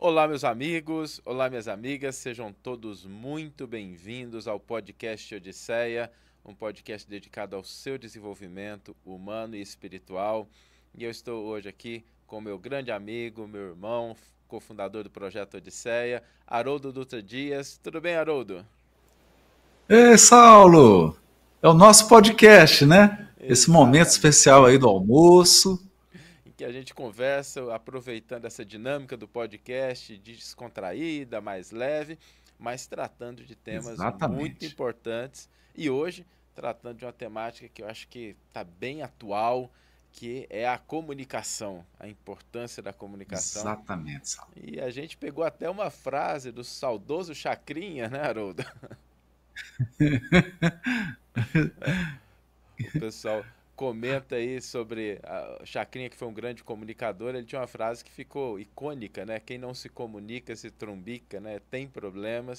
Olá, meus amigos, olá, minhas amigas, sejam todos muito bem-vindos ao podcast Odisseia, um podcast dedicado ao seu desenvolvimento humano e espiritual. E eu estou hoje aqui com meu grande amigo, meu irmão, cofundador do projeto Odisseia, Haroldo Dutra Dias. Tudo bem, Haroldo? Ei, Saulo! É o nosso podcast, né? Esse momento Exatamente. especial aí do almoço. Em que a gente conversa aproveitando essa dinâmica do podcast descontraída, mais leve, mas tratando de temas muito Exatamente. importantes. E hoje, tratando de uma temática que eu acho que está bem atual, que é a comunicação, a importância da comunicação. Exatamente, Saulo. E a gente pegou até uma frase do saudoso Chacrinha, né, Haroldo? O pessoal comenta aí sobre a Chacrinha, que foi um grande comunicador. Ele tinha uma frase que ficou icônica, né? Quem não se comunica se trumbica, né? Tem problemas.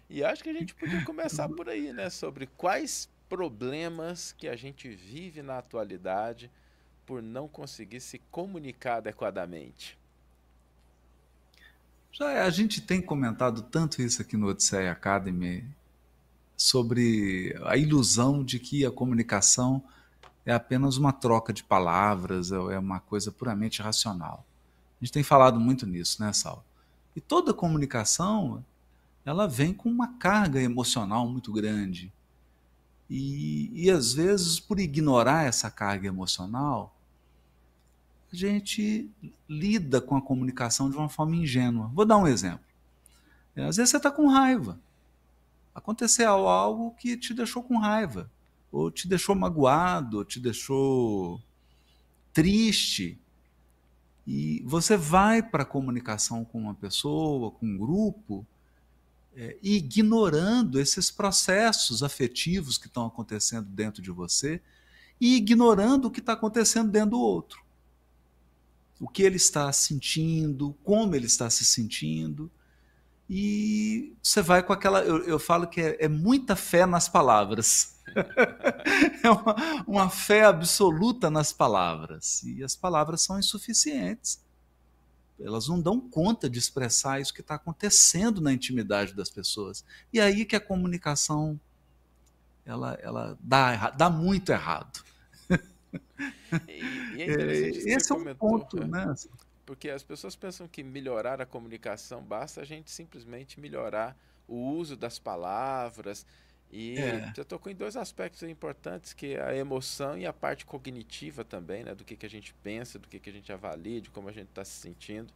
E acho que a gente podia começar por aí, né? Sobre quais problemas que a gente vive na atualidade por não conseguir se comunicar adequadamente. A gente tem comentado tanto isso aqui no Odisseia Academy sobre a ilusão de que a comunicação é apenas uma troca de palavras, ou é uma coisa puramente racional. A gente tem falado muito nisso, né, Saulo? E toda comunicação, ela vem com uma carga emocional muito grande. E às vezes, por ignorar essa carga emocional, a gente lida com a comunicação de uma forma ingênua. Vou dar um exemplo. Às vezes você está com raiva. Aconteceu algo que te deixou com raiva, ou te deixou magoado, ou te deixou triste. E você vai para a comunicação com uma pessoa, com um grupo, ignorando esses processos afetivos que estão acontecendo dentro de você e ignorando o que está acontecendo dentro do outro. O que ele está sentindo, como ele está se sentindo. E você vai com aquela. Eu falo que é muita fé nas palavras. É uma fé absoluta nas palavras. E as palavras são insuficientes. Elas não dão conta de expressar isso que está acontecendo na intimidade das pessoas. E aí que a comunicação ela dá muito errado. E é interessante isso que você Esse é um comentou, ponto, né? porque as pessoas pensam que melhorar a comunicação basta a gente simplesmente melhorar o uso das palavras. E É, você tocou em dois aspectos importantes, que é a emoção e a parte cognitiva também, né? Do que a gente pensa, do que a gente avalia, de como a gente está se sentindo.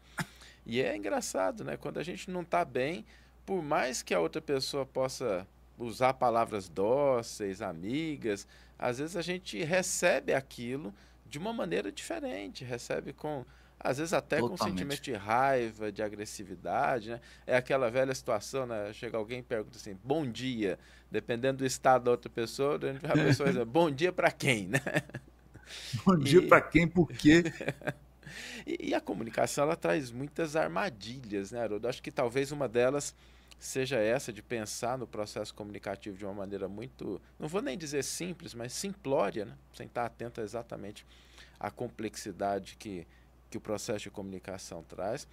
E é engraçado, né? Quando a gente não está bem, por mais que a outra pessoa possa usar palavras dóceis, amigas, às vezes a gente recebe aquilo de uma maneira diferente, recebe com, às vezes até com um sentimento totalmente. de raiva, de agressividade, né? É aquela velha situação, né? Chega alguém e pergunta assim, bom dia, dependendo do estado da outra pessoa, a pessoa diz, bom dia para quem, né? Bom dia E para quem, por quê? E a comunicação ela traz muitas armadilhas, né, Haroldo? Acho que talvez uma delas seja essa de pensar no processo comunicativo de uma maneira muito, não vou nem dizer simples, mas simplória, né? Sem estar atento exatamente à complexidade que o processo de comunicação traz.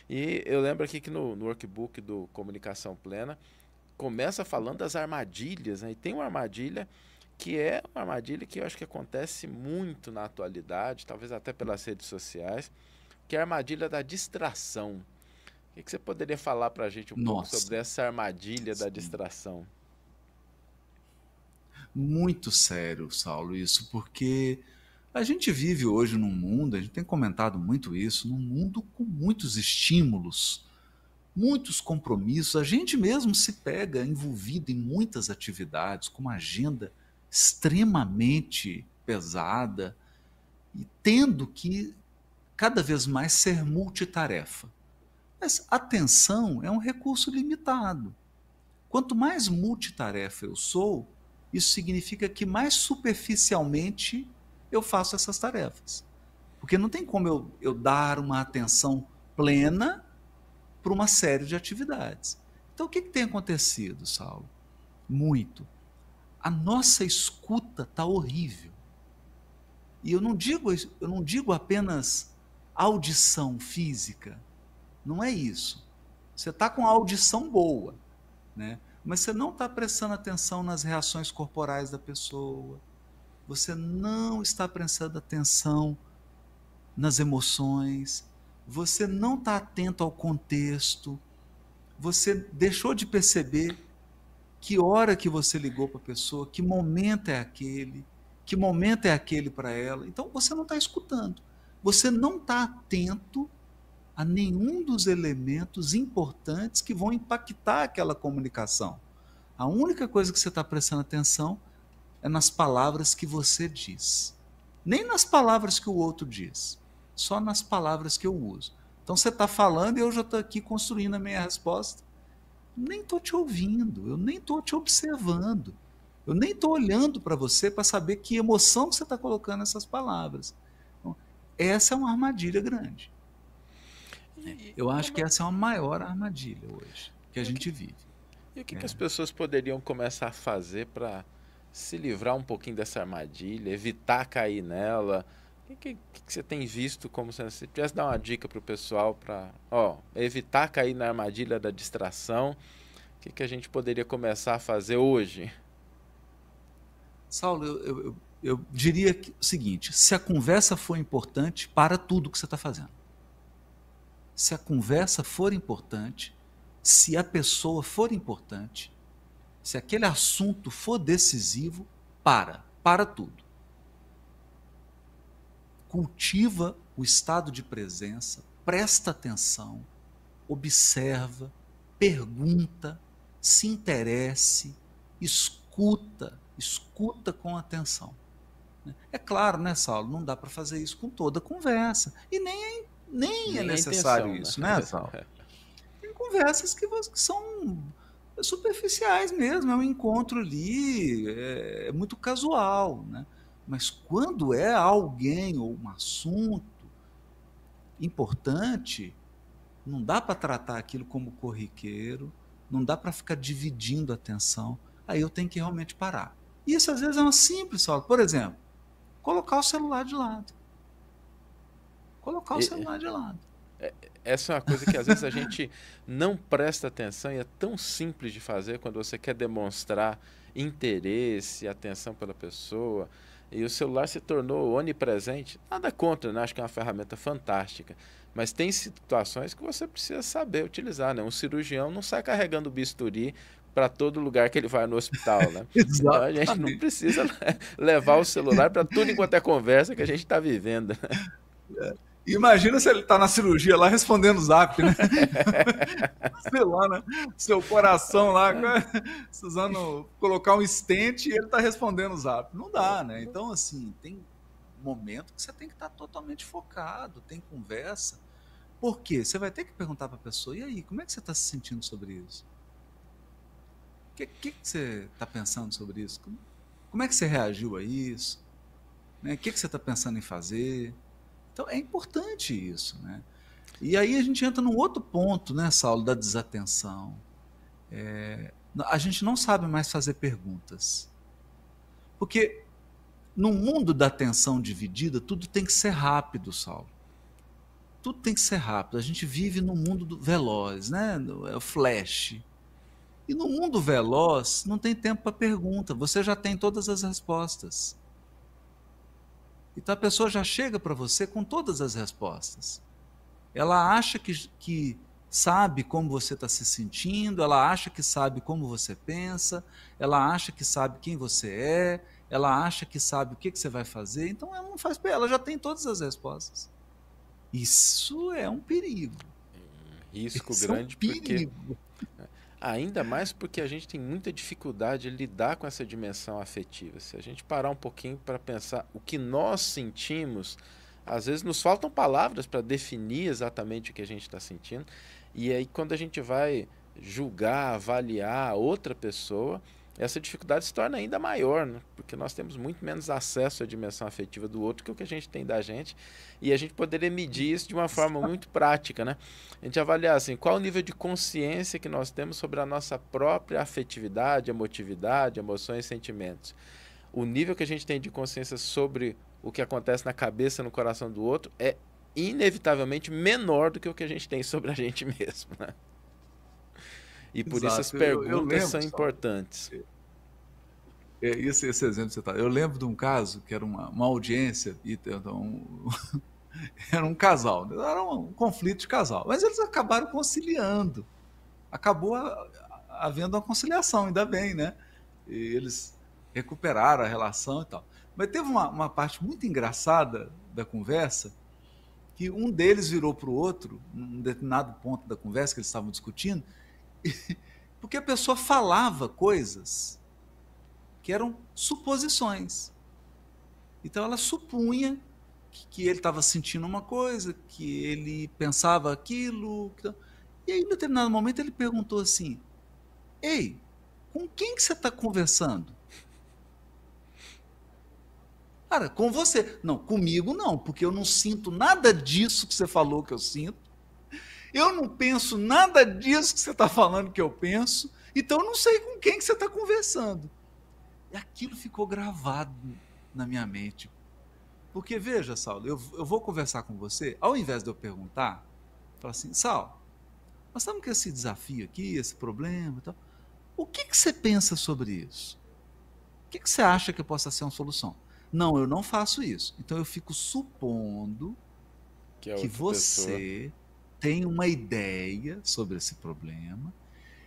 E eu lembro aqui que no workbook do Comunicação Plena começa falando das armadilhas, né? E tem uma armadilha que é uma armadilha que eu acho que acontece muito na atualidade, talvez até pelas redes sociais, que é a armadilha da distração. O que você poderia falar para a gente um pouco sobre Nossa, essa armadilha da distração? muito sério, Saulo, isso, porque a gente vive hoje num mundo, a gente tem comentado muito isso, num mundo com muitos estímulos, muitos compromissos. A gente mesmo se pega envolvido em muitas atividades, com uma agenda extremamente pesada e tendo que cada vez mais ser multitarefa. Mas atenção é um recurso limitado. Quanto mais multitarefa eu sou, isso significa que mais superficialmente eu faço essas tarefas. Porque não tem como eu dar uma atenção plena para uma série de atividades. Então, o que tem acontecido, Saulo? Muito. A nossa escuta está horrível. E eu não digo apenas audição física. Não é isso. Você está com a audição boa, né? Mas você não está prestando atenção nas reações corporais da pessoa, você não está prestando atenção nas emoções, você não está atento ao contexto, você deixou de perceber que hora que você ligou para a pessoa, que momento é aquele para ela. Então você não está escutando, você não está atento a nenhum dos elementos importantes que vão impactar aquela comunicação. A única coisa que você está prestando atenção é nas palavras que você diz. Nem nas palavras que o outro diz, só nas palavras que eu uso. Então você está falando e eu já estou aqui construindo a minha resposta. Nem estou te ouvindo, eu nem estou te observando, eu nem estou olhando para você para saber que emoção que você está colocando nessas palavras. Então, essa é uma armadilha grande. Eu acho que essa é a maior armadilha hoje que a gente vive. E o que as pessoas poderiam começar a fazer para se livrar um pouquinho dessa armadilha, evitar cair nela? O que você tem visto como se você tivesse dar uma dica para o pessoal para evitar cair na armadilha da distração? O que a gente poderia começar a fazer hoje? Saulo, eu diria o seguinte: se a conversa for importante, para tudo que você está fazendo. Se a conversa for importante, se a pessoa for importante, se aquele assunto for decisivo, para tudo. Cultiva o estado de presença, presta atenção, observa, pergunta, se interesse, escuta com atenção. É claro, né, Saulo, não dá para fazer isso com toda conversa, e nem é necessário isso, né, Saulo? Tem conversas que são superficiais mesmo, é um encontro ali, é muito casual, né? Mas quando é alguém ou um assunto importante, não dá para tratar aquilo como corriqueiro, não dá para ficar dividindo a atenção, aí eu tenho que realmente parar. Isso às vezes é uma simples, Saulo. Por exemplo, colocar o celular de lado. Colocar o celular de lado. Essa é uma coisa que às vezes a gente não presta atenção e é tão simples de fazer quando você quer demonstrar interesse, atenção pela pessoa. E o celular se tornou onipresente. Nada contra, né? Acho que é uma ferramenta fantástica. Mas tem situações que você precisa saber utilizar, né? Um cirurgião não sai carregando o bisturi para todo lugar que ele vai no hospital, né? Então a gente não precisa levar o celular para tudo enquanto é conversa que a gente está vivendo. Imagina se ele está na cirurgia lá respondendo o zap, né? Sei lá, né? Seu coração lá, precisando colocar um stent e ele está respondendo o zap. Não dá, né? Então, assim, tem momento que você tem que estar totalmente focado, tem conversa. Por quê? Você vai ter que perguntar para a pessoa, e aí, como é que você está se sentindo sobre isso? O que você está pensando sobre isso? Como é que você reagiu a isso? O que você está pensando em fazer? Então, é importante isso, né? E aí a gente entra num outro ponto, né, Saulo, da desatenção. A gente não sabe mais fazer perguntas. Porque no mundo da atenção dividida, tudo tem que ser rápido, Saulo. Tudo tem que ser rápido. A gente vive num mundo veloz, né? É o flash. E no mundo veloz, não tem tempo para pergunta. Você já tem todas as respostas. Então a pessoa já chega para você com todas as respostas. Ela acha que sabe como você está se sentindo, ela acha que sabe como você pensa, ela acha que sabe quem você é, ela acha que sabe o que você vai fazer, então ela não faz, ela já tem todas as respostas. Isso é um perigo. Risco grande, porque ainda mais porque a gente tem muita dificuldade de lidar com essa dimensão afetiva. Se a gente parar um pouquinho para pensar o que nós sentimos, às vezes nos faltam palavras para definir exatamente o que a gente está sentindo. E aí quando a gente vai julgar, avaliar outra pessoa, essa dificuldade se torna ainda maior, né? Porque nós temos muito menos acesso à dimensão afetiva do outro que o que a gente tem da gente, e a gente poderia medir isso de uma forma muito prática, né? A gente avaliar assim, qual o nível de consciência que nós temos sobre a nossa própria afetividade, emotividade, emoções e sentimentos. O nível que a gente tem de consciência sobre o que acontece na cabeça, no coração do outro é inevitavelmente menor do que o que a gente tem sobre a gente mesmo, né? E por isso as Exato. Eu perguntas lembro, são Saulo, importantes. esse exemplo que você está. Eu lembro de um caso que era uma audiência, e então, era um casal, era um conflito de casal, mas eles acabaram conciliando. Acabou havendo uma conciliação, ainda bem, né? E eles recuperaram a relação e tal. Mas teve uma parte muito engraçada da conversa, que um deles virou para o outro, num determinado ponto da conversa que eles estavam discutindo, porque a pessoa falava coisas que eram suposições. Então ela supunha que ele estava sentindo uma coisa, que ele pensava aquilo. E aí, em determinado momento, ele perguntou assim: Ei, com quem que você está conversando? Cara, com você. Não, comigo não, porque eu não sinto nada disso que você falou que eu sinto. Eu não penso nada disso que você está falando que eu penso. Então eu não sei com quem que você está conversando. E aquilo ficou gravado na minha mente. Porque, veja, Saulo, eu vou conversar com você, ao invés de eu perguntar, falar assim: Saulo, nós estamos com esse desafio aqui, esse problema e tal. O que você pensa sobre isso? O que você acha que possa ser uma solução? Não, eu não faço isso. Então eu fico supondo Que a que outra pessoa... você tem uma ideia sobre esse problema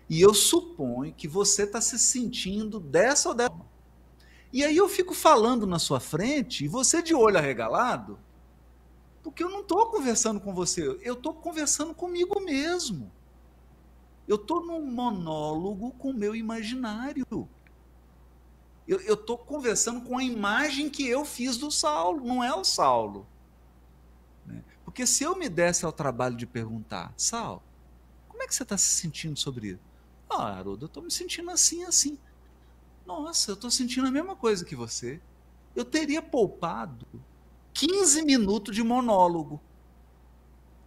e eu suponho que você está se sentindo dessa ou dessa forma. E aí eu fico falando na sua frente e você de olho arregalado, porque eu não estou conversando com você, eu estou conversando comigo mesmo. Eu estou num monólogo com o meu imaginário. Eu estou conversando com a imagem que eu fiz do Saulo, não é o Saulo. Né? Porque se eu me desse ao trabalho de perguntar: Saulo, como é que você está se sentindo sobre isso? Ah, Haroldo, eu estou me sentindo assim, assim. Nossa, eu estou sentindo a mesma coisa que você. Eu teria poupado 15 minutos de monólogo.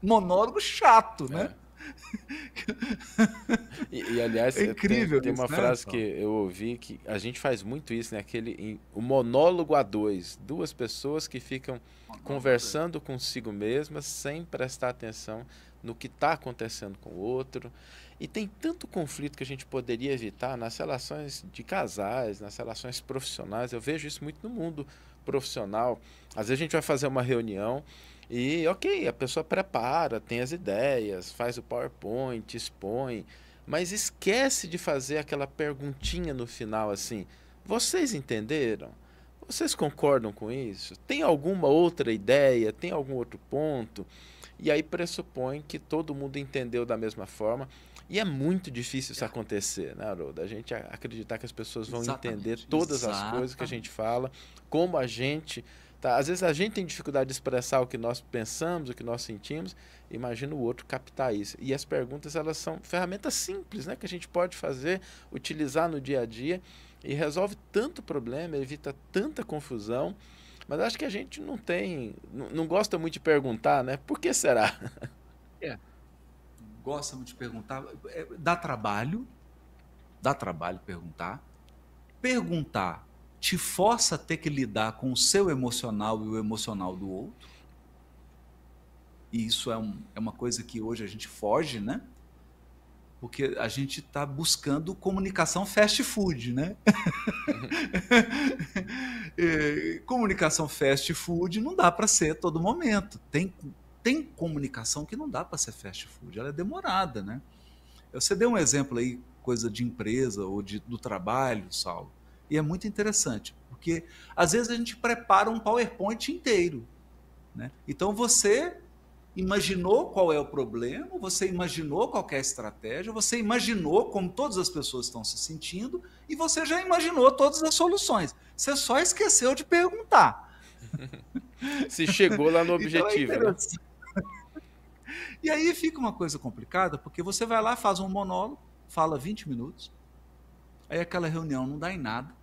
Monólogo chato, né? É. Aliás, É incrível tem isso, uma né, frase que Saulo? eu ouvi que a gente faz muito isso, né? O monólogo a dois, duas pessoas que ficam Monólogo a dois. conversando consigo mesmas sem prestar atenção no que está acontecendo com o outro. E tem tanto conflito que a gente poderia evitar nas relações de casais, nas relações profissionais. Eu vejo isso muito no mundo profissional. Às vezes a gente vai fazer uma reunião e, ok, a pessoa prepara, tem as ideias, faz o PowerPoint, expõe, mas esquece de fazer aquela perguntinha no final assim: vocês entenderam? Vocês concordam com isso? Tem alguma outra ideia? Tem algum outro ponto? E aí pressupõe que todo mundo entendeu da mesma forma. E é muito difícil isso acontecer, né, Haroldo? A gente acreditar que as pessoas vão entender Exatamente, todas as coisas que a gente exatamente. fala, como a gente... Tá? Às vezes a gente tem dificuldade de expressar o que nós pensamos, o que nós sentimos. Imagina o outro captar isso. E as perguntas, elas são ferramentas simples, né, que a gente pode fazer, utilizar no dia a dia e resolve tanto problema, evita tanta confusão. Mas acho que a gente não gosta muito de perguntar, né? Por que será? É, gosta muito de perguntar. Dá trabalho perguntar. Perguntar te força a ter que lidar com o seu emocional e o emocional do outro. E isso é uma coisa que hoje a gente foge, né? Porque a gente está buscando comunicação fast food, né? Comunicação fast food não dá para ser a todo momento. Tem comunicação que não dá para ser fast food, ela é demorada, né? Você deu um exemplo aí, coisa de empresa ou do trabalho, Saulo, e é muito interessante, porque às vezes a gente prepara um PowerPoint inteiro, né? Então você imaginou qual é o problema, você imaginou qual é a estratégia, você imaginou como todas as pessoas estão se sentindo e você já imaginou todas as soluções. Você só esqueceu de perguntar. Se chegou lá no Então é objetivo, né? interessante. E aí fica uma coisa complicada, porque você vai lá, faz um monólogo, fala 20 minutos, aí aquela reunião não dá em nada,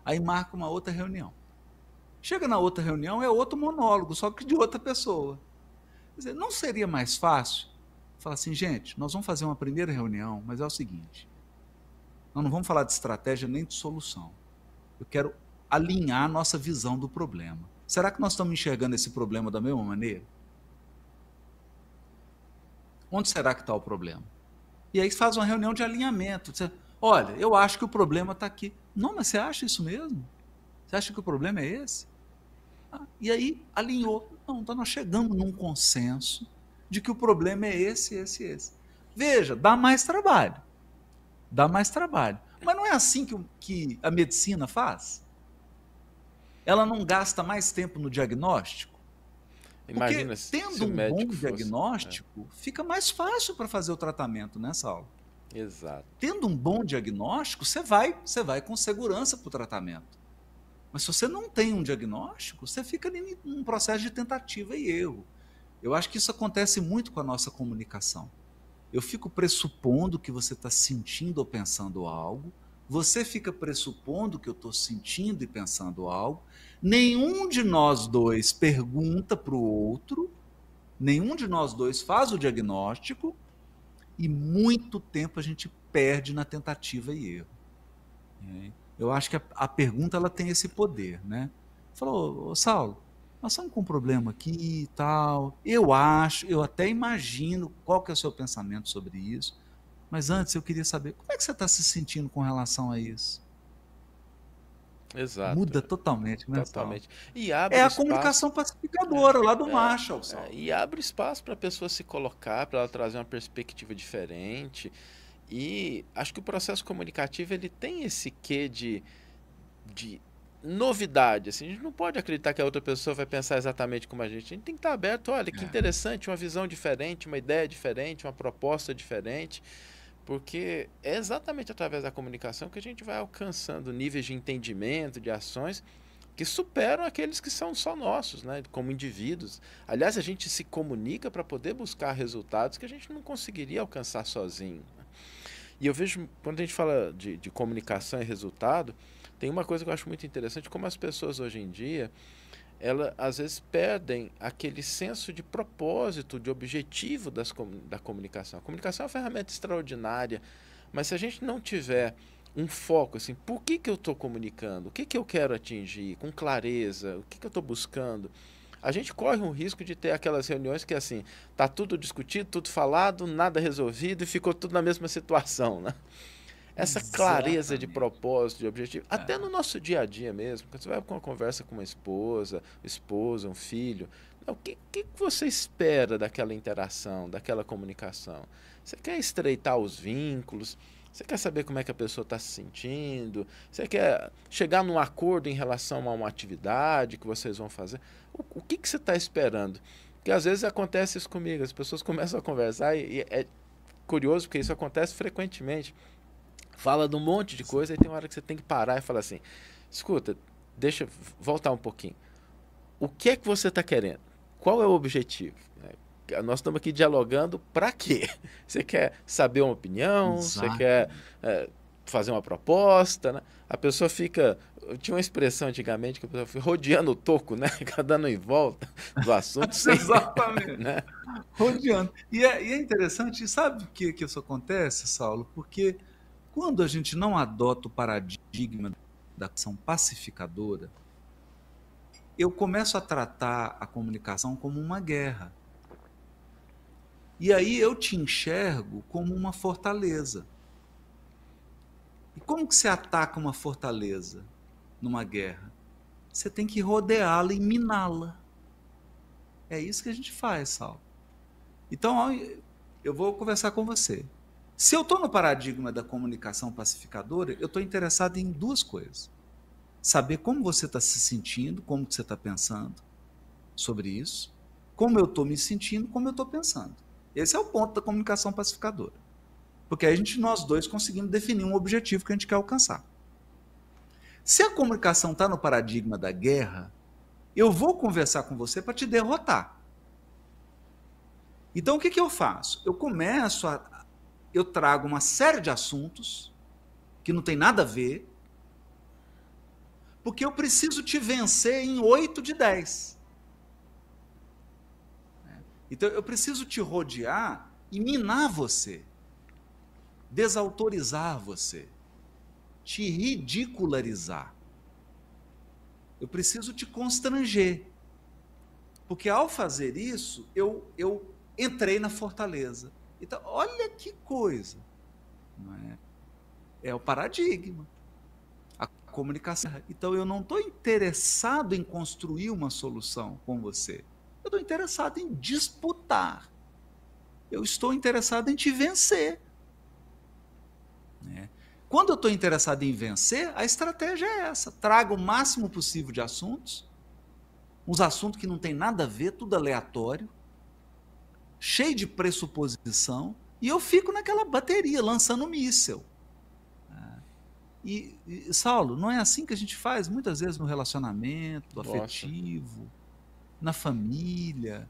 aí marca uma outra reunião. Chega na outra reunião, é outro monólogo, só que de outra pessoa. Quer dizer, não seria mais fácil falar assim: gente, nós vamos fazer uma primeira reunião, mas é o seguinte, nós não vamos falar de estratégia nem de solução. Eu quero alinhar a nossa visão do problema. Será que nós estamos enxergando esse problema da mesma maneira? Onde será que está o problema? E aí faz uma reunião de alinhamento. Você, olha, eu acho que o problema está aqui. Não, mas você acha isso mesmo? Você acha que o problema é esse? E aí alinhou. Não, então nós chegamos num consenso de que o problema é esse, esse, esse. Veja, dá mais trabalho. Dá mais trabalho. Mas não é assim que a medicina faz? Ela não gasta mais tempo no diagnóstico? Porque Imagina se tendo o um bom médico fosse. diagnóstico, fica mais fácil para fazer o tratamento nessa aula. Exato. Tendo um bom diagnóstico, você vai com segurança para o tratamento. Mas se você não tem um diagnóstico, você fica num processo de tentativa e erro. Eu acho que isso acontece muito com a nossa comunicação. Eu fico pressupondo que você está sentindo ou pensando algo, você fica pressupondo que eu estou sentindo e pensando algo, nenhum de nós dois pergunta para o outro, nenhum de nós dois faz o diagnóstico, e muito tempo a gente perde na tentativa e erro. Eu acho que a pergunta ela tem esse poder, né? Falou, ô Saulo, nós estamos com um problema aqui e tal. Eu acho, eu até imagino qual que é o seu pensamento sobre isso. Mas antes eu queria saber, como é que você está se sentindo com relação a isso? Exato. Muda totalmente, né, Saulo? Totalmente. E É abre a espaço. comunicação pacificadora lá do É, Marshall, Saulo. e abre espaço para a pessoa se colocar, para ela trazer uma perspectiva diferente. E acho que o processo comunicativo ele tem esse quê de novidade. Assim, a gente não pode acreditar que a outra pessoa vai pensar exatamente como a gente. A gente tem que estar aberto. Olha, que interessante, uma visão diferente, uma ideia diferente, uma proposta diferente. Porque é exatamente através da comunicação que a gente vai alcançando níveis de entendimento, de ações que superam aqueles que são só nossos, né, como indivíduos. Aliás, a gente se comunica para poder buscar resultados que a gente não conseguiria alcançar sozinho. E eu vejo, quando a gente fala de comunicação e resultado, tem uma coisa que eu acho muito interessante, como as pessoas hoje em dia, elas às vezes perdem aquele senso de propósito, de objetivo da comunicação. A comunicação é uma ferramenta extraordinária, mas se a gente não tiver um foco, assim, por que eu estou comunicando? O que eu quero atingir? Com clareza, o que eu estou buscando? A gente corre um risco de ter aquelas reuniões que, assim, tá tudo discutido, tudo falado, nada resolvido e ficou tudo na mesma situação, né? Essa clareza de Exatamente. propósito, de objetivo, até no nosso dia a dia mesmo, quando você vai com uma conversa com uma esposa, um filho, o que você espera daquela interação, daquela comunicação? Você quer estreitar os vínculos? Você quer saber como é que a pessoa está se sentindo? Você quer chegar num acordo em relação a uma atividade que vocês vão fazer? O que você está esperando? Porque às vezes acontece isso comigo, as pessoas começam a conversar e é curioso porque isso acontece frequentemente. Fala de um monte de coisa e tem uma hora que você tem que parar e falar assim, escuta, deixa eu voltar um pouquinho. O que é que você está querendo? Qual é o objetivo? Nós estamos aqui dialogando para quê? Você quer saber uma opinião? Você quer fazer uma proposta? Né? A pessoa fica... Tinha uma expressão antigamente que a pessoa fica rodeando o toco, né? Fica dando em volta do assunto. Sem, Exatamente. né? Rodeando. E é interessante, sabe por que isso acontece, Saulo? Porque quando a gente não adota o paradigma da ação pacificadora, eu começo a tratar a comunicação como uma guerra. E aí eu te enxergo como uma fortaleza. E como que você ataca uma fortaleza numa guerra? Você tem que rodeá-la e miná-la. É isso que a gente faz, Saulo. Então, eu vou conversar com você. Se eu estou no paradigma da comunicação pacificadora, eu estou interessado em duas coisas. Saber como você está se sentindo, como você está pensando sobre isso, como eu estou me sentindo, como eu estou pensando. Esse é o ponto da comunicação pacificadora. Porque aí nós dois conseguimos definir um objetivo que a gente quer alcançar. Se a comunicação está no paradigma da guerra, eu vou conversar com você para te derrotar. Então, o que eu faço? Eu trago uma série de assuntos que não tem nada a ver, porque eu preciso te vencer em 8 de 10. Então, eu preciso te rodear e minar você, desautorizar você, te ridicularizar. Eu preciso te constranger, porque ao fazer isso, eu entrei na fortaleza. Então, olha que coisa. Não é? É o paradigma. A comunicação. Então, eu não estou interessado em construir uma solução com você. Eu estou interessado em disputar. Eu estou interessado em te vencer. Né? Quando eu estou interessado em vencer, a estratégia é essa. Traga o máximo possível de assuntos, uns assuntos que não tem nada a ver, tudo aleatório, cheio de pressuposição, e eu fico naquela bateria, lançando míssel. Saulo, não é assim que a gente faz muitas vezes no relacionamento afetivo, na família,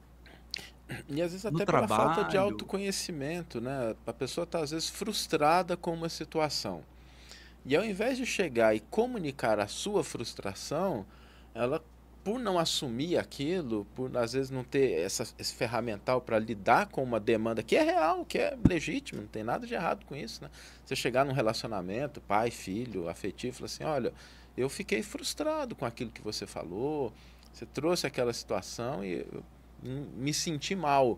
e às vezes no até pela falta de trabalho. autoconhecimento, né? A pessoa está às vezes frustrada com uma situação. E ao invés de chegar e comunicar a sua frustração, ela, por não assumir aquilo, por às vezes não ter esse ferramental para lidar com uma demanda que é real, que é legítima, não tem nada de errado com isso, né? Você chegar num relacionamento, pai, filho, afetivo, falar assim, olha, eu fiquei frustrado com aquilo que você falou, você trouxe aquela situação e eu me senti mal.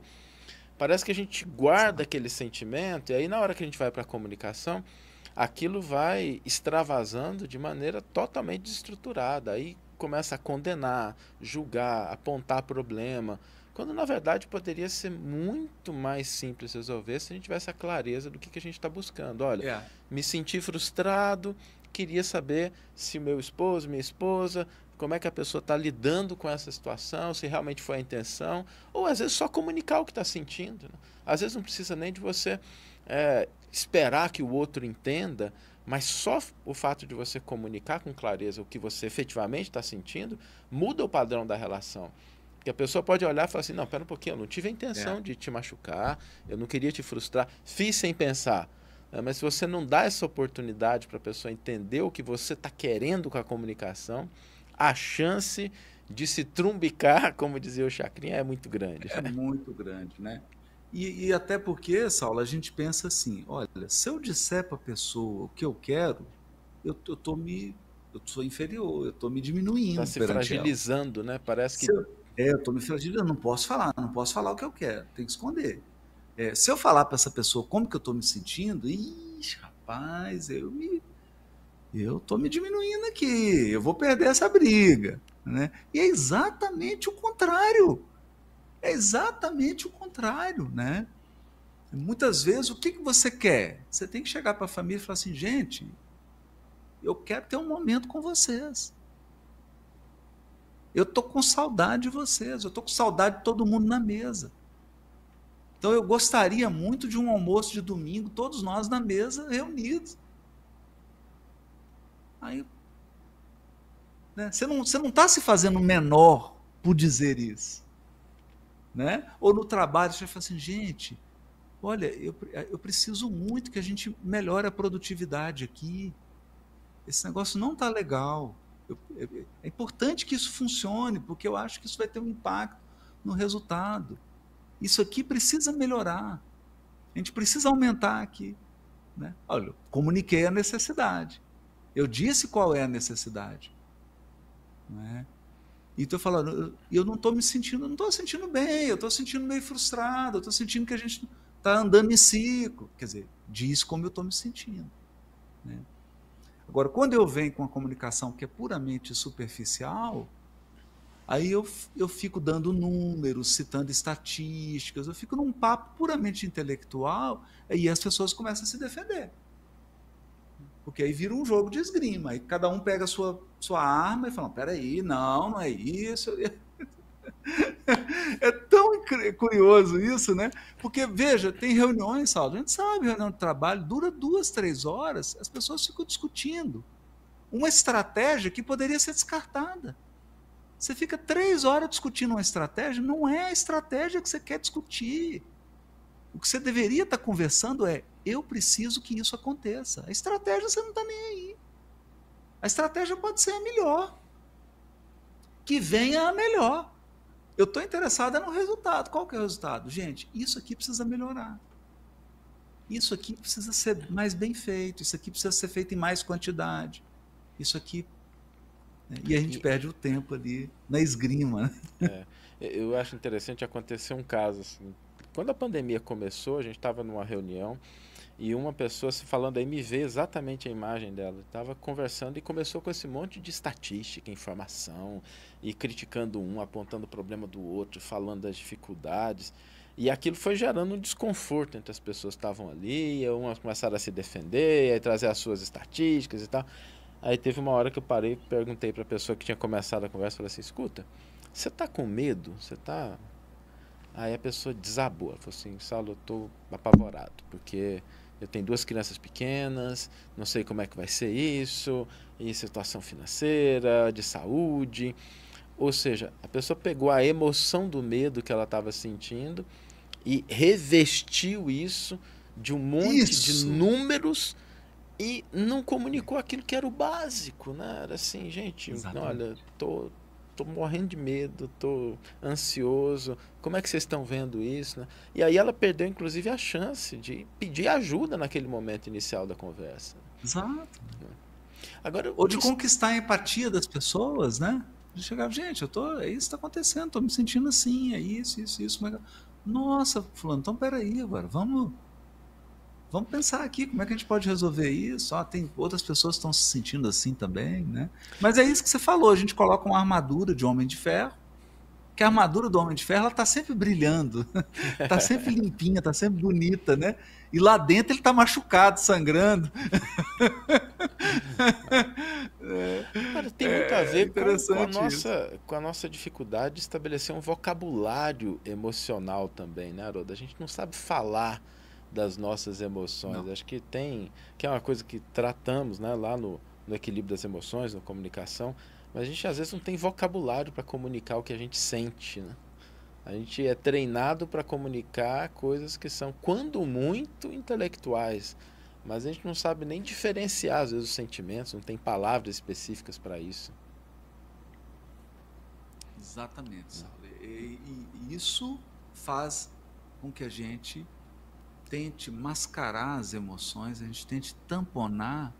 Parece que a gente guarda aquele sentimento e aí na hora que a gente vai para a comunicação, aquilo vai extravasando de maneira totalmente desestruturada. Aí começa a condenar, julgar, apontar problema, quando na verdade poderia ser muito mais simples resolver se a gente tivesse a clareza do que a gente está buscando. Olha, É, me senti frustrado, queria saber se o meu esposo, minha esposa, como é que a pessoa está lidando com essa situação, se realmente foi a intenção, ou às vezes só comunicar o que está sentindo. Né? Às vezes não precisa nem de você esperar que o outro entenda, mas só o fato de você comunicar com clareza o que você efetivamente está sentindo muda o padrão da relação. Porque a pessoa pode olhar e falar assim, não, pera um pouquinho, eu não tive a intenção é. de te machucar, eu não queria te frustrar, fiz sem pensar. Mas se você não dá essa oportunidade para a pessoa entender o que você está querendo com a comunicação, a chance de se trumbicar, como dizia o Chacrinha, é muito grande. É muito grande, né? E até porque, Saulo, a gente pensa assim, olha, se eu disser para a pessoa o que eu quero, eu sou inferior, eu estou me Está diminuindo se perante ela. fragilizando, né? Parece que Se eu, eu estou me fragilizando, não posso falar o que eu quero, tenho que esconder. Se eu falar para essa pessoa como que eu estou me sentindo, ixi, rapaz, eu estou me diminuindo aqui, eu vou perder essa briga. Né? E é exatamente o contrário. É exatamente o contrário, né? Muitas vezes, o que você quer? Você tem que chegar para a família e falar assim, gente, eu quero ter um momento com vocês. Eu estou com saudade de vocês, eu estou com saudade de todo mundo na mesa. Então eu gostaria muito de um almoço de domingo, todos nós na mesa reunidos. Aí, né, você não está se fazendo menor por dizer isso. Né? Ou no trabalho, você fala assim, gente, olha, eu preciso muito que a gente melhore a produtividade aqui. Esse negócio não está legal. É importante que isso funcione, porque eu acho que isso vai ter um impacto no resultado. Isso aqui precisa melhorar. A gente precisa aumentar aqui. Né? Olha, eu comuniquei a necessidade. Eu disse qual é a necessidade. Não é? Então eu falo, eu não estou me sentindo, não estou sentindo bem, eu estou sentindo meio frustrado, eu estou sentindo que a gente está andando em ciclo. Quer dizer, diz como eu estou me sentindo. Né? Agora, quando eu venho com a comunicação que é puramente superficial, aí eu fico dando números, citando estatísticas, eu fico num papo puramente intelectual, e as pessoas começam a se defender. Porque aí vira um jogo de esgrima, aí cada um pega a sua arma e fala, peraí, não é isso. É tão curioso isso, né? Porque, veja, tem reuniões, Saulo, a gente sabe, reunião de trabalho dura 2, 3 horas, as pessoas ficam discutindo uma estratégia que poderia ser descartada. Você fica 3 horas discutindo uma estratégia, não é a estratégia que você quer discutir. O que você deveria estar conversando é, eu preciso que isso aconteça. A estratégia você não está nem aí. A estratégia pode ser a melhor. Que venha a melhor. Eu estou interessado no resultado. Qual que é o resultado? Gente, isso aqui precisa melhorar. Isso aqui precisa ser mais bem feito. Isso aqui precisa ser feito em mais quantidade. Isso aqui... E a gente perde o tempo ali na esgrima. eu acho interessante acontecer um caso assim. quando a pandemia começou, a gente estava numa reunião e uma pessoa se falando aí me veio exatamente a imagem dela. Estava conversando e começou com esse monte de estatística, informação, e criticando um, apontando o problema do outro, falando das dificuldades. E aquilo foi gerando um desconforto entre as pessoas que estavam ali, e umas começaram a se defender, aí trazer as suas estatísticas e tal. Aí teve uma hora que eu parei e perguntei para a pessoa que tinha começado a conversa, falei assim, escuta, você tá com medo? Você tá... Aí a pessoa desabou, ela falou assim, Saulo, eu tô apavorado, porque eu tenho duas crianças pequenas, não sei como é que vai ser isso, e situação financeira, de saúde. Ou seja, a pessoa pegou a emoção do medo que ela estava sentindo e revestiu isso de um monte de Isso, números e não comunicou aquilo que era o básico, né? Era assim, gente, olha, exatamente. tô morrendo de medo, tô ansioso, como é que vocês estão vendo isso, né? E aí ela perdeu, inclusive, a chance de pedir ajuda naquele momento inicial da conversa. Exato. Agora, Ou de conquistar a empatia das pessoas, né? De chegar, gente, é isso que está acontecendo, estou me sentindo assim, é isso. Nossa, fulano, então peraí agora, vamos pensar aqui como é que a gente pode resolver isso. Tem outras pessoas que estão se sentindo assim também, né? Mas é isso que você falou, a gente coloca uma armadura de Homem de Ferro, que a armadura do Homem de Ferro ela tá sempre brilhando, tá sempre limpinha, tá sempre bonita, né? E lá dentro ele tá machucado, sangrando. agora tem muito a É ver interessante isso. com a nossa dificuldade de estabelecer um vocabulário emocional também, né, Haroldo? A gente não sabe falar das nossas emoções. Não. Acho que que é uma coisa que tratamos, né, lá no equilíbrio das emoções, na comunicação, mas a gente às vezes não tem vocabulário para comunicar o que a gente sente, né? A gente é treinado para comunicar coisas que são, quando muito, intelectuais, mas a gente não sabe nem diferenciar, às vezes, os sentimentos, não tem palavras específicas para isso. Exatamente, Saulo. E isso faz com que a gente tente mascarar as emoções, a gente tente tamponar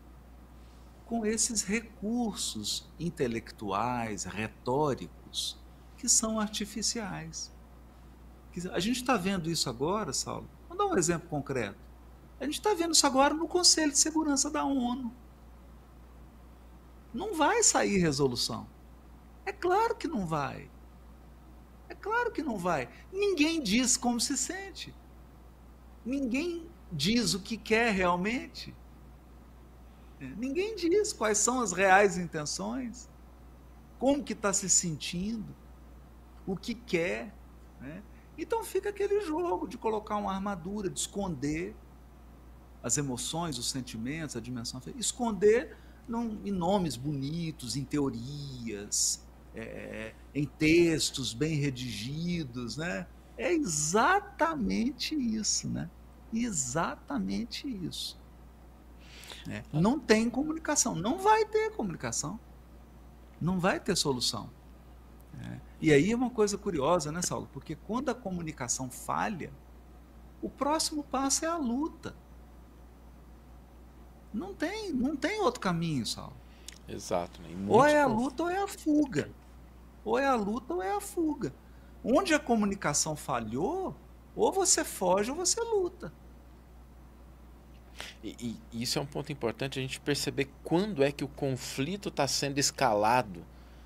com esses recursos intelectuais, retóricos, que são artificiais. A gente está vendo isso agora, Saulo. Vou dar um exemplo concreto. A gente está vendo isso agora no Conselho de Segurança da ONU. Não vai sair resolução. É claro que não vai. É claro que não vai. Ninguém diz como se sente. Ninguém diz o que quer realmente. Ninguém diz quais são as reais intenções, como que está se sentindo, o que quer. Né? Então fica aquele jogo de colocar uma armadura, de esconder as emoções, os sentimentos, a dimensão, esconder em nomes bonitos, em teorias, em textos bem redigidos, né? É exatamente isso, né? Exatamente isso. Né? Não tem comunicação, não vai ter comunicação, não vai ter solução. Né? E aí é uma coisa curiosa, né, Saulo? Porque quando a comunicação falha, o próximo passo é a luta. Não tem outro caminho, Saulo. Exato, né? Em Ou muitos é a conf... luta ou é a fuga. Ou é a luta ou é a fuga. Onde a comunicação falhou, ou você foge ou você luta. e isso é um ponto importante, a gente perceber quando é que o conflito está sendo escalado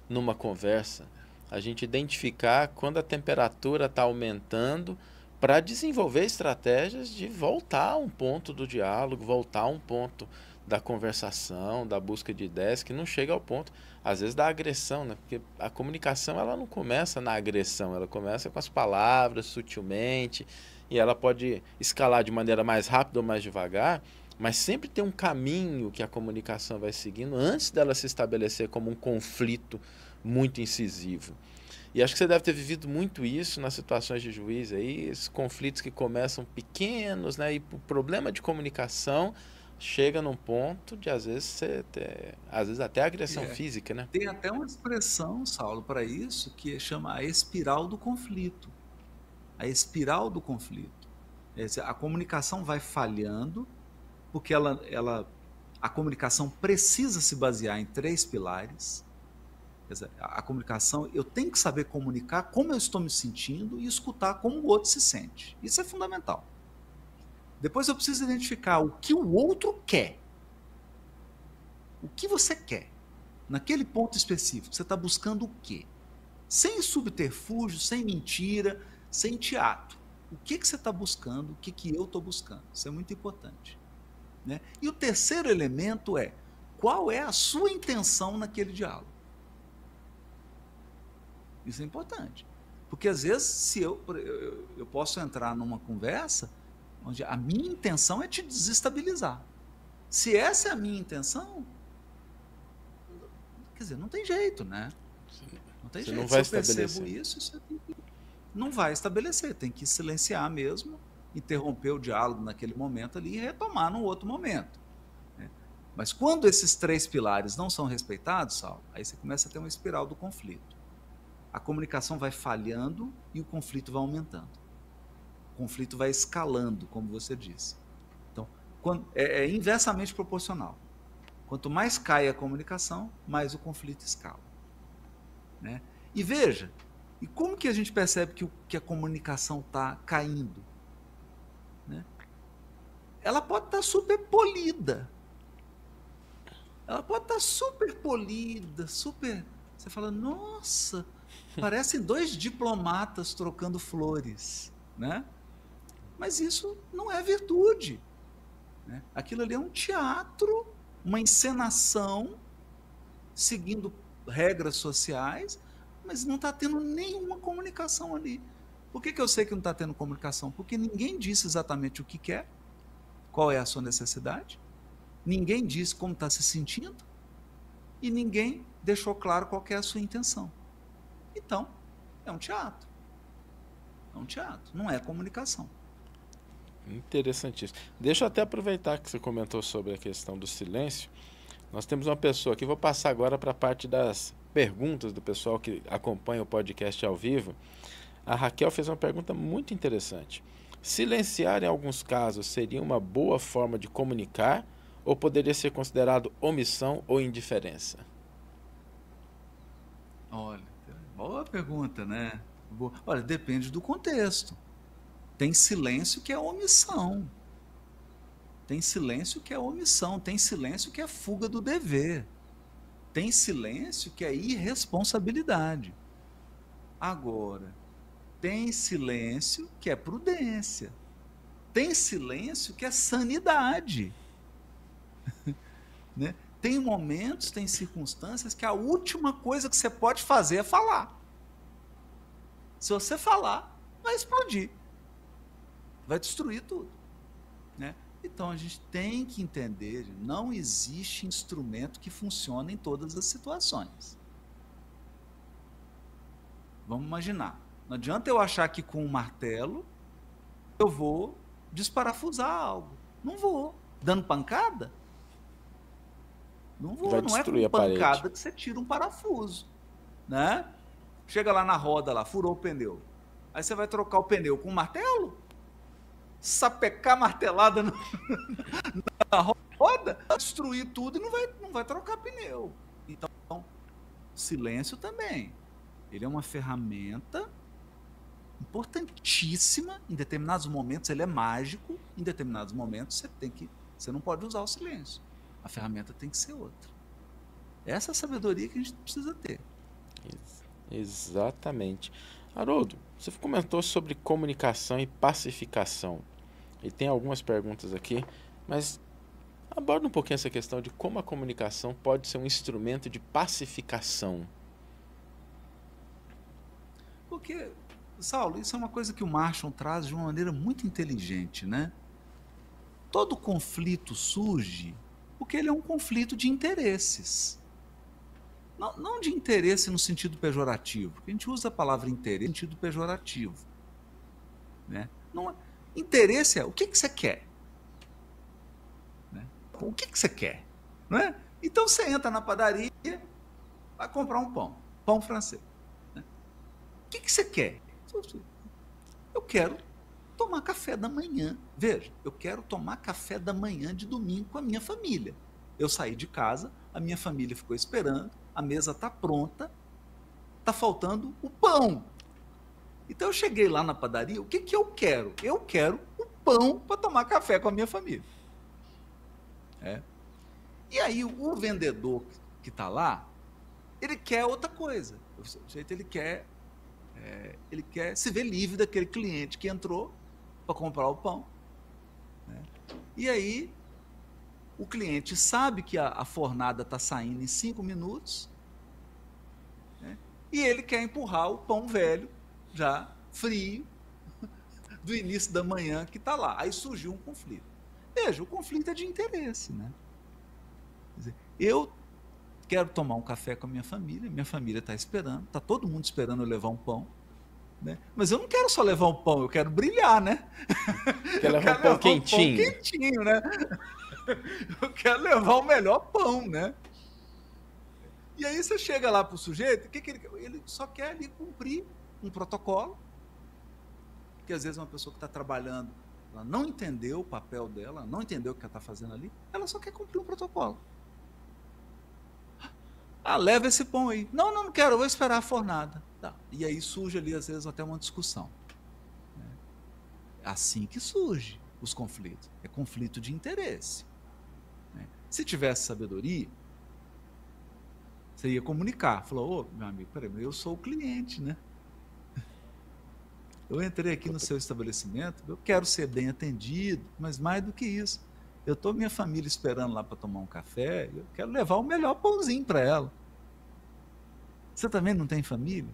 numa conversa. A gente identificar quando a temperatura está aumentando para desenvolver estratégias de voltar a um ponto do diálogo, voltar a um ponto da conversação, da busca de ideias, que não chega ao ponto, às vezes, da agressão, né? Porque a comunicação ela não começa na agressão, ela começa com as palavras, sutilmente, e ela pode escalar de maneira mais rápida ou mais devagar, mas sempre tem um caminho que a comunicação vai seguindo antes dela se estabelecer como um conflito muito incisivo. E acho que você deve ter vivido muito isso nas situações de juiz aí, esses conflitos que começam pequenos, né? E o problema de comunicação chega num ponto de às vezes até agressão É. física, né? Tem até uma expressão, Saulo, para isso, que chama a espiral do conflito. A espiral do conflito. A comunicação vai falhando, porque a comunicação precisa se basear em três pilares. Quer dizer, a comunicação, eu tenho que saber comunicar como eu estou me sentindo e escutar como o outro se sente. Isso é fundamental. Depois eu preciso identificar o que o outro quer. O que você quer? Naquele ponto específico, você está buscando o quê? Sem subterfúgio, sem mentira, sem teatro. O que você está buscando? O que eu estou buscando? Isso é muito importante. Né? E o terceiro elemento é, qual é a sua intenção naquele diálogo? Isso é importante. Porque, às vezes, se eu posso entrar numa conversa onde a minha intenção é te desestabilizar. Se essa é a minha intenção, quer dizer, não tem jeito, né? Não tem jeito. Não vai se eu percebo isso, você não vai estabelecer. Tem que silenciar mesmo, interromper o diálogo naquele momento ali e retomar num outro momento. Né? Mas quando esses 3 pilares não são respeitados, Saulo, aí você começa a ter uma espiral do conflito. A comunicação vai falhando e o conflito vai aumentando. O conflito vai escalando, como você disse. Então, é inversamente proporcional. Quanto mais cai a comunicação, mais o conflito escala. Né? E veja, e como que a gente percebe que a comunicação está caindo? Né? Ela pode estar super polida. Ela pode estar super polida, super... Você fala, nossa, parecem 2 diplomatas trocando flores. Né? Mas isso não é virtude. Né? Aquilo ali é um teatro, uma encenação, seguindo regras sociais, mas não está tendo nenhuma comunicação ali. Por que eu sei que não está tendo comunicação? Porque ninguém disse exatamente o que quer, qual é a sua necessidade, ninguém disse como está se sentindo, e ninguém deixou claro qual é a sua intenção. Então, é um teatro. É um teatro, não é comunicação. Interessantíssimo. Deixa eu até aproveitar que você comentou sobre a questão do silêncio. Nós temos uma pessoa aqui, vou passar agora para a parte das perguntas do pessoal que acompanha o podcast ao vivo. A Raquel fez uma pergunta muito interessante. Silenciar em alguns casos seria uma boa forma de comunicar ou poderia ser considerado omissão ou indiferença? Olha, boa pergunta, né? Olha, depende do contexto. Tem silêncio que é omissão. Tem silêncio que é omissão. Tem silêncio que é fuga do dever. Tem silêncio que é irresponsabilidade. Agora, tem silêncio que é prudência. Tem silêncio que é sanidade. Né? Tem momentos, tem circunstâncias que a última coisa que você pode fazer é falar. Se você falar, vai explodir. Vai destruir tudo. Né? Então, a gente tem que entender, não existe instrumento que funcione em todas as situações. Vamos imaginar. Não adianta eu achar que com um martelo eu vou desparafusar algo. Não vou. Dando pancada? Não vou. Vai não é com pancada que você tira um parafuso. Né? Chega lá na roda, lá, furou o pneu. Aí você vai trocar o pneu com um martelo? Sapecar martelada na roda, destruir tudo e não vai trocar pneu. Então, silêncio também. Ele é uma ferramenta importantíssima. Em determinados momentos ele é mágico, em determinados momentos você não pode usar o silêncio. A ferramenta tem que ser outra. Essa é a sabedoria que a gente precisa ter. Exatamente. Haroldo, você comentou sobre comunicação e pacificação. E tem algumas perguntas aqui, mas aborda um pouquinho essa questão de como a comunicação pode ser um instrumento de pacificação. Porque, Saulo, isso é uma coisa que o Marshall traz de uma maneira muito inteligente, né? Todo conflito surge porque ele é um conflito de interesses. Não de interesse no sentido pejorativo, porque a gente usa a palavra interesse no sentido pejorativo. Né? Não, interesse é o que você quer. Né? O que você quer? Não é? Então você entra na padaria, vai comprar um pão francês. Né? O que você quer? Eu quero tomar café da manhã. Veja, eu quero tomar café da manhã de domingo com a minha família. Eu saí de casa, a minha família ficou esperando, a mesa está pronta, está faltando o pão. Então eu cheguei lá na padaria, o que eu quero? Eu quero o pão para tomar café com a minha família. E aí o vendedor que está lá, ele quer outra coisa. O sujeito, ele quer se ver livre daquele cliente que entrou para comprar o pão. E aí o cliente sabe que a fornada está saindo em 5 minutos, e ele quer empurrar o pão velho, já frio, do início da manhã, que está lá. Aí surgiu um conflito. Veja, o conflito é de interesse, né? Quer dizer, eu quero tomar um café com a minha família está esperando, está todo mundo esperando eu levar um pão, né? Mas eu não quero só levar um pão, eu quero brilhar, né? Quer levar um pão quentinho. Um pão quentinho, né? Eu quero levar o melhor pão, né? E aí você chega lá para o sujeito, o que ele quer? Ele só quer ali cumprir um protocolo, porque às vezes uma pessoa que está trabalhando, ela não entendeu o papel dela, não entendeu o que ela está fazendo ali, ela só quer cumprir um protocolo. Leva esse pão aí. Não quero, eu vou esperar a fornada. Tá. E aí surge ali, às vezes, até uma discussão. É assim que surge os conflitos. É conflito de interesse. Se tivesse sabedoria, você ia comunicar. Falou, meu amigo, peraí, eu sou o cliente, né? Eu entrei aqui no seu estabelecimento, eu quero ser bem atendido, mas mais do que isso, eu estou minha família esperando lá para tomar um café, eu quero levar o melhor pãozinho para ela. Você também não tem família?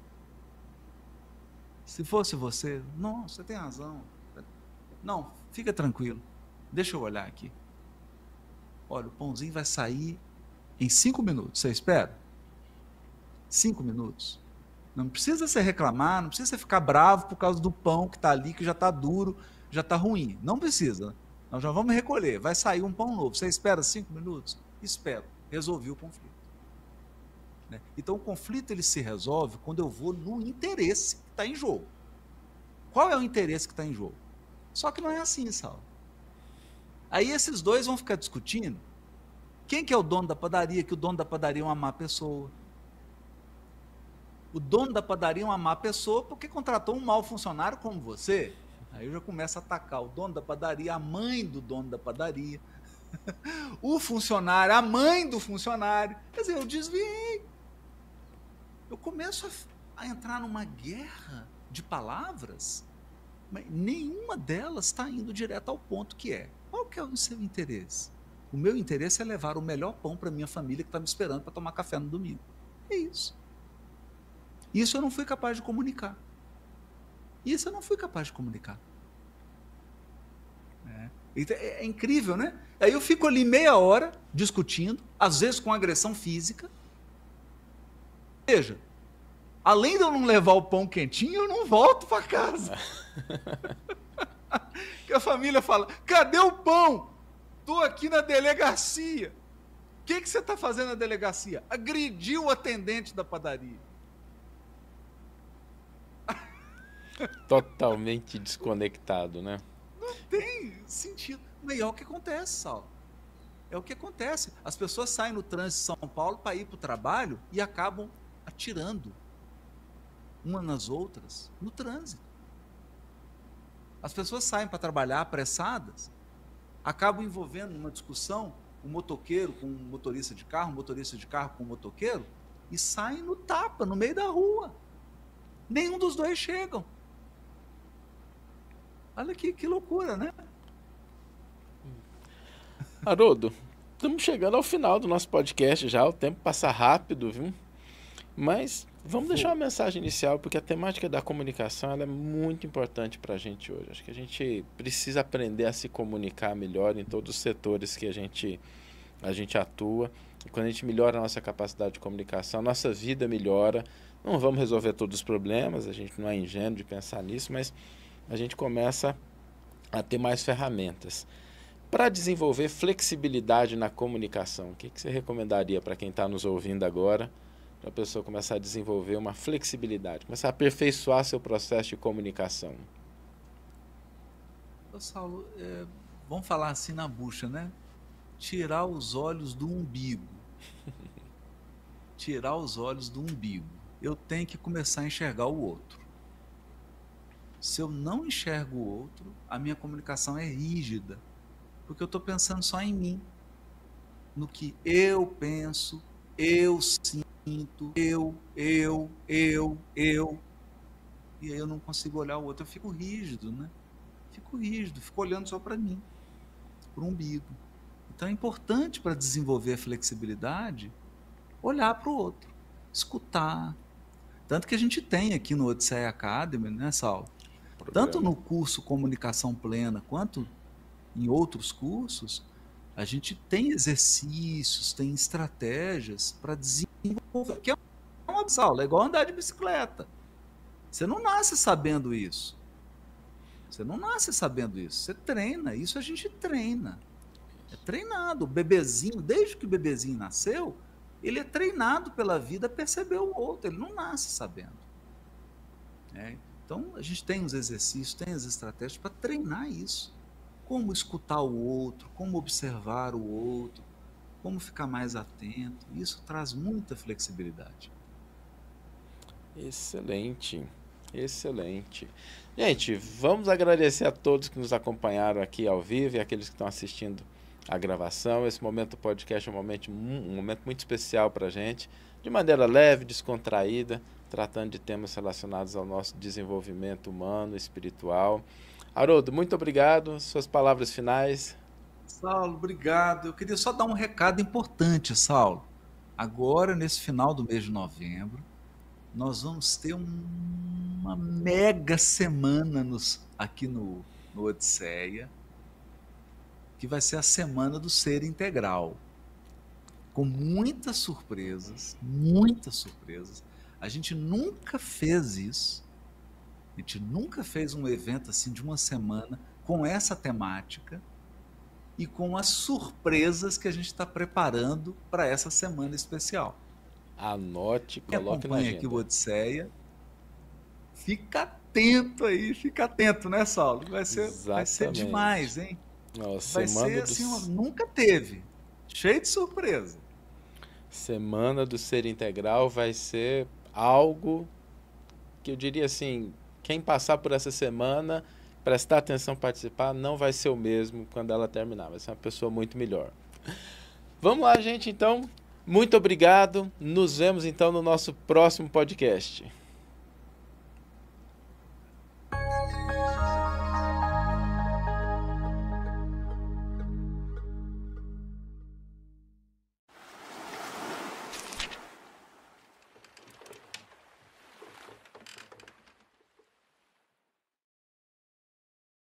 Se fosse você, não, você tem razão. Não, fica tranquilo, deixa eu olhar aqui. Olha, o pãozinho vai sair em 5 minutos, você espera? 5 minutos. Não precisa você reclamar, não precisa você ficar bravo por causa do pão que está ali, que já está duro, já está ruim. Não precisa. Nós já vamos recolher. Vai sair um pão novo. Você espera 5 minutos? Espero. Resolvi o conflito. Então, o conflito ele se resolve quando eu vou no interesse que está em jogo. Qual é o interesse que está em jogo? Só que não é assim, Saulo. Aí esses dois vão ficar discutindo. Quem que é o dono da padaria? Que o dono da padaria é uma má pessoa. O dono da padaria é uma má pessoa porque contratou um mau funcionário como você. Aí eu já começo a atacar o dono da padaria, a mãe do dono da padaria, o funcionário, a mãe do funcionário. Quer dizer, eu desviei. Eu começo a entrar numa guerra de palavras, mas nenhuma delas está indo direto ao ponto que é. Qual que é o seu interesse? O meu interesse é levar o melhor pão para minha família que está me esperando para tomar café no domingo. É isso. Isso eu não fui capaz de comunicar. É incrível, né? Aí eu fico ali meia hora discutindo, às vezes com agressão física. Veja, além de eu não levar o pão quentinho, eu não volto para casa. Que a família fala, cadê o pão? Estou aqui na delegacia. O que você está fazendo na delegacia? Agrediu o atendente da padaria. Totalmente desconectado, né? Não tem sentido. Mas é o que acontece, Saulo. É o que acontece. As pessoas saem no trânsito de São Paulo para ir para o trabalho e acabam atirando umas nas outras no trânsito. As pessoas saem para trabalhar apressadas, acabam envolvendo numa discussão um motoqueiro com um motorista de carro com um motoqueiro, e saem no tapa, no meio da rua. Nenhum dos dois chegam. Olha que loucura, né? Haroldo, estamos chegando ao final do nosso podcast já, o tempo passa rápido, viu? Mas vamos deixar uma mensagem inicial, porque a temática da comunicação ela é muito importante para a gente hoje. Acho que a gente precisa aprender a se comunicar melhor em todos os setores que a gente atua. E quando a gente melhora a nossa capacidade de comunicação, a nossa vida melhora. Não vamos resolver todos os problemas, a gente não é ingênuo de pensar nisso, mas a gente começa a ter mais ferramentas. Para desenvolver flexibilidade na comunicação, o que você recomendaria para quem está nos ouvindo agora, para a pessoa começar a desenvolver uma flexibilidade, começar a aperfeiçoar seu processo de comunicação? Saulo, vamos falar assim na bucha, né? Tirar os olhos do umbigo. Tirar os olhos do umbigo. eu tenho que começar a enxergar o outro. Se eu não enxergo o outro, a minha comunicação é rígida, porque eu estou pensando só em mim, no que eu penso, eu sinto, eu, e aí eu não consigo olhar o outro, eu fico rígido, né? Fico rígido, fico olhando só para mim, para o umbigo. Então é importante para desenvolver a flexibilidade, olhar para o outro, escutar. Tanto que a gente tem aqui no Odisseia Academy, né, Saulo? Tanto Programa. no curso Comunicação Plena, quanto em outros cursos, a gente tem exercícios, tem estratégias para desenvolver. Que é uma aula, é igual andar de bicicleta. Você não nasce sabendo isso. Você não nasce sabendo isso. Você treina. Isso a gente treina. É treinado. O bebezinho, desde que o bebezinho nasceu, ele é treinado pela vida a perceber o outro. Ele não nasce sabendo. Então, a gente tem os exercícios, tem as estratégias para treinar isso. Como escutar o outro, como observar o outro, como ficar mais atento. Isso traz muita flexibilidade. Excelente, excelente. Gente, vamos agradecer a todos que nos acompanharam aqui ao vivo e aqueles que estão assistindo a gravação. Esse momento do podcast é um momento muito especial para a gente, de maneira leve, descontraída, tratando de temas relacionados ao nosso desenvolvimento humano, espiritual. Haroldo, muito obrigado. Suas palavras finais. Saulo, obrigado. Eu queria só dar um recado importante, Saulo. Agora, nesse final do mês de novembro, nós vamos ter uma mega semana aqui no Odisseia, que vai ser a Semana do Ser Integral, com muitas surpresas, muitas surpresas. A gente nunca fez isso, a gente nunca fez um evento assim de uma semana com essa temática e com as surpresas que a gente está preparando para essa semana especial. Anote, Quem coloque na acompanha aqui o agenda. Odisseia, fica atento aí, fica atento, né, Saulo? Vai ser Exatamente. demais, hein? Ó, Vai ser assim, nunca teve. Cheio de surpresa. Semana do Ser Integral vai ser algo que eu diria assim, quem passar por essa semana, prestar atenção, participar, não vai ser o mesmo quando ela terminar. Vai ser uma pessoa muito melhor. Vamos lá, gente, então. Muito obrigado. Nos vemos, então, no nosso próximo podcast.